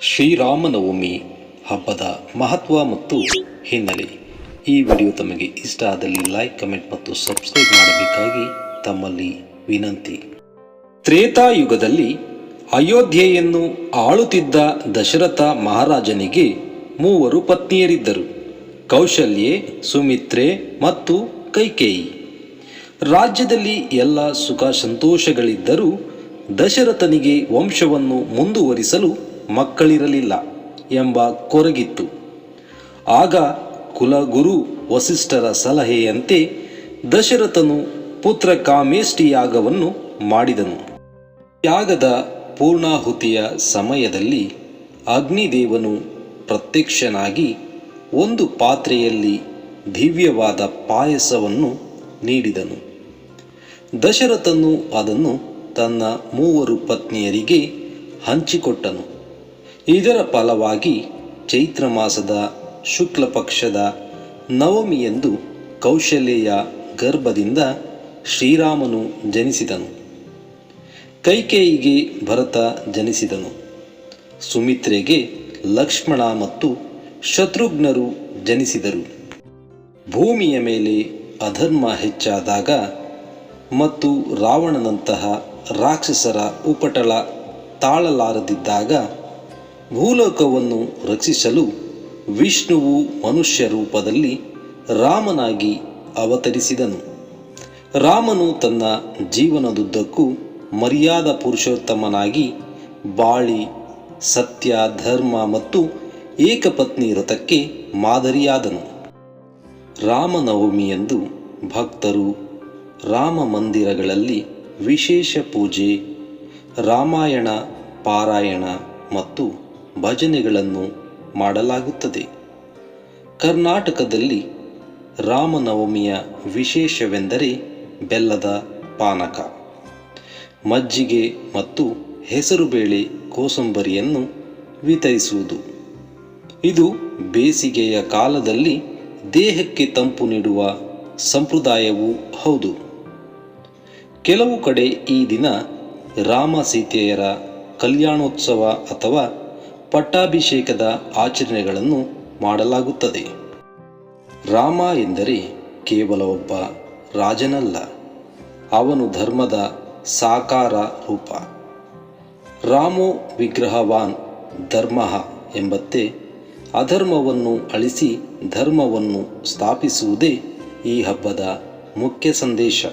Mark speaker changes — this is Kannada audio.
Speaker 1: ಶ್ರೀರಾಮನವಮಿ ಹಬ್ಬದ ಮಹತ್ವ ಮತ್ತು ಹಿನ್ನೆಲೆ. ಈ ವಿಡಿಯೋ ತಮಗೆ ಇಷ್ಟ ಆದಲ್ಲಿ ಲೈಕ್, ಕಮೆಂಟ್ ಮತ್ತು ಸಬ್ಸ್ಕ್ರೈಬ್ ಮಾಡಬೇಕಾಗಿ ತಮ್ಮಲ್ಲಿ ವಿನಂತಿ. ತ್ರೇತಾಯುಗದಲ್ಲಿ ಅಯೋಧ್ಯೆಯನ್ನು ಆಳುತ್ತಿದ್ದ ದಶರಥ ಮಹಾರಾಜನಿಗೆ 3 ಪತ್ನಿಯರಿದ್ದರು: ಕೌಶಲ್ಯೆ, ಸುಮಿತ್ರೆ ಮತ್ತು ಕೈಕೇಯಿ. ರಾಜ್ಯದಲ್ಲಿ ಎಲ್ಲ ಸುಖ ಸಂತೋಷಗಳಿದ್ದರೂ ದಶರಥನಿಗೆ ವಂಶವನ್ನು ಮುಂದುವರಿಸಲು ಮಕ್ಕಳಿರಲಿಲ್ಲ ಎಂಬ ಕೊರಗಿತ್ತು. ಆಗ ಕುಲಗುರು ವಸಿಷ್ಠರ ಸಲಹೆಯಂತೆ ದಶರಥನು ಪುತ್ರ ಕಾಮೇಷ್ಟಿ ಯಾಗವನ್ನು ಮಾಡಿದನು. ಯಾಗದ ಪೂರ್ಣಾಹುತಿಯ ಸಮಯದಲ್ಲಿ ಅಗ್ನಿದೇವನು ಪ್ರತ್ಯಕ್ಷನಾಗಿ ಒಂದು ಪಾತ್ರೆಯಲ್ಲಿ ದಿವ್ಯವಾದ ಪಾಯಸವನ್ನು ನೀಡಿದನು. ದಶರಥನು ಅದನ್ನು ತನ್ನ 3 ಪತ್ನಿಯರಿಗೆ ಹಂಚಿಕೊಟ್ಟನು. ಇದರ ಫಲವಾಗಿ ಚೈತ್ರ ಮಾಸದ ಶುಕ್ಲ ಪಕ್ಷದ ನವಮಿಯಂದು ಕೌಶಲ್ಯೆಯ ಗರ್ಭದಿಂದ ಶ್ರೀರಾಮನು ಜನಿಸಿದನು. ಕೈಕೇಯಿಗೆ ಭರತ ಜನಿಸಿದನು. ಸುಮಿತ್ರೆಗೆ ಲಕ್ಷ್ಮಣ ಮತ್ತು ಶತ್ರುಘ್ನರು ಜನಿಸಿದರು. ಭೂಮಿಯ ಮೇಲೆ ಅಧರ್ಮ ಹೆಚ್ಚಾದಾಗ ಮತ್ತು ರಾವಣನಂತಹ ರಾಕ್ಷಸರ ಉಪಟಳ ತಾಳಲಾರದಿದ್ದಾಗ ಭೂಲೋಕವನ್ನು ರಕ್ಷಿಸಲು ವಿಷ್ಣುವು ಮನುಷ್ಯ ರೂಪದಲ್ಲಿ ರಾಮನಾಗಿ ಅವತರಿಸಿದನು. ರಾಮನು ತನ್ನ ಜೀವನದುದ್ದಕ್ಕೂ ಮರ್ಯಾದ ಪುರುಷೋತ್ತಮನಾಗಿ ಬಾಳಿ ಸತ್ಯ, ಧರ್ಮ ಮತ್ತು ಏಕಪತ್ನಿ ವ್ರತಕ್ಕೆ ಮಾದರಿಯಾದನು. ರಾಮನವಮಿಯಂದು ಭಕ್ತರು ರಾಮ ಮಂದಿರಗಳಲ್ಲಿ ವಿಶೇಷ ಪೂಜೆ, ರಾಮಾಯಣ ಪಾರಾಯಣ ಮತ್ತು ಭಜನೆಗಳನ್ನು ಮಾಡಲಾಗುತ್ತದೆ. ಕರ್ನಾಟಕದಲ್ಲಿ ರಾಮನವಮಿಯ ವಿಶೇಷವೆಂದರೆ ಬೆಲ್ಲದ ಪಾನಕ, ಮಜ್ಜಿಗೆ ಮತ್ತು ಹೆಸರುಬೇಳೆ ಕೋಸಂಬರಿಯನ್ನು ವಿತರಿಸುವುದು. ಇದು ಬೇಸಿಗೆಯ ಕಾಲದಲ್ಲಿ ದೇಹಕ್ಕೆ ತಂಪು ನೀಡುವ ಸಂಪ್ರದಾಯವೂ ಹೌದು. ಕೆಲವು ಕಡೆ ಈ ದಿನ ರಾಮ ಸೀತೆಯರ ಕಲ್ಯಾಣೋತ್ಸವ ಅಥವಾ ಪಟ್ಟಾಭಿಷೇಕದ ಆಚರಣೆಗಳನ್ನು ಮಾಡಲಾಗುತ್ತದೆ. ರಾಮ ಎಂದರೆ ಕೇವಲ ಒಬ್ಬ ರಾಜನಲ್ಲ, ಅವನು ಧರ್ಮದ ಸಾಕಾರ ರೂಪ. ರಾಮೋ ವಿಗ್ರಹವಾನ್ ಧರ್ಮಃ ಎಂಬಂತೆ ಅಧರ್ಮವನ್ನು ಅಳಿಸಿ ಧರ್ಮವನ್ನು ಸ್ಥಾಪಿಸುವುದೇ ಈ ಹಬ್ಬದ ಮುಖ್ಯ ಸಂದೇಶ.